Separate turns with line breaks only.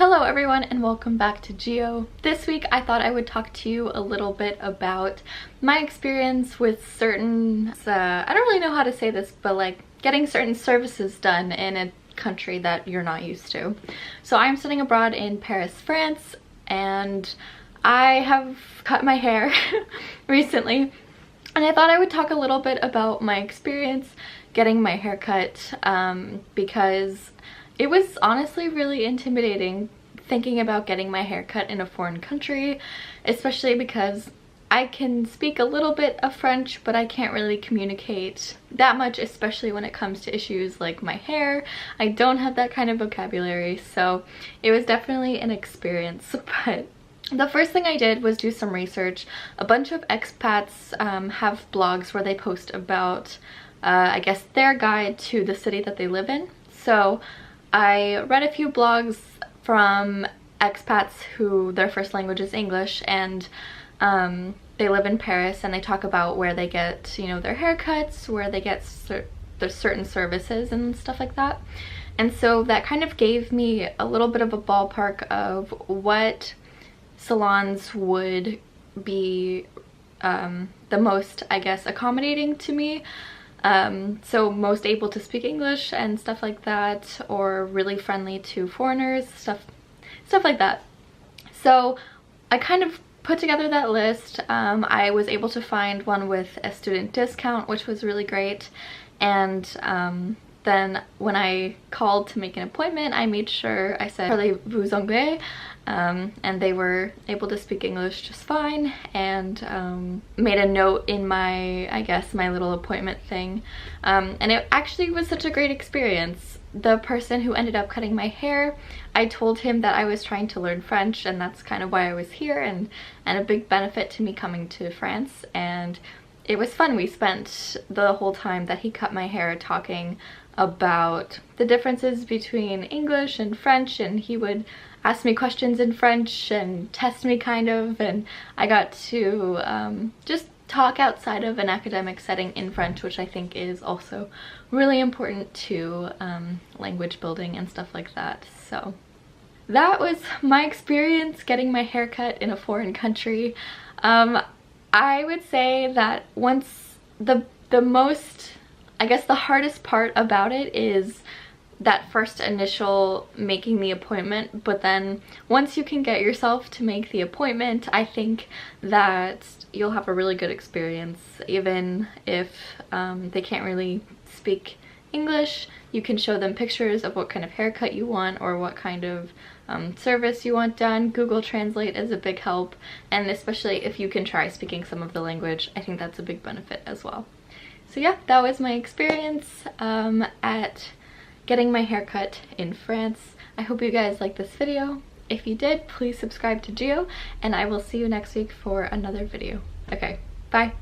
Hello everyone and welcome back to Geo. This week I thought I would talk to you a little bit about my experience with certain, I don't really know how to say this, but like getting certain services done in a country that you're not used to. So I'm studying abroad in Paris, France, and I have cut my hair recently, and I thought I would talk a little bit about my experience getting my hair cut because it was honestly really intimidating thinking about getting my hair cut in a foreign country, especially because I can speak a little bit of French, but I can't really communicate that much, especially when it comes to issues like my hair. I don't have that kind of vocabulary, so it was definitely an experience. But the first thing I did was do some research. A bunch of expats have blogs where they post about, I guess, their guide to the city that they live in. So I read a few blogs from expats who their first language is English, and they live in Paris, and they talk about where they get, you know, their haircuts, where they get certain services and stuff like that. And so that kind of gave me a little bit of a ballpark of what salons would be the most, I guess, accommodating to me. So most able to speak English and stuff like that, or really friendly to foreigners, stuff like that. So I kind of put together that list. I was able to find one with a student discount, which was really great. And then when I called to make an appointment, I made sure I said, "Parlez-vous anglais?" And they were able to speak English just fine, and made a note in my, I guess, my little appointment thing. And it actually was such a great experience. The person who ended up cutting my hair, I told him that I was trying to learn French, and that's kind of why I was here, and a big benefit to me coming to France. And it was fun. We spent the whole time that he cut my hair talking about the differences between English and French, and he would ask me questions in French and test me kind of, and I got to just talk outside of an academic setting in French, which I think is also really important to language building and stuff like that. So that was my experience getting my hair cut in a foreign country. I would say that once the most, I guess the hardest part about it is that first initial making the appointment, but then once you can get yourself to make the appointment, I think that you'll have a really good experience. Even if they can't really speak English, you can show them pictures of what kind of haircut you want or what kind of service you want done. Google Translate is a big help, and especially if you can try speaking some of the language, I think that's a big benefit as well. So yeah, that was my experience at getting my hair cut in France. I hope you guys liked this video. If you did, please subscribe to Geo, and I will see you next week for another video. Okay, bye!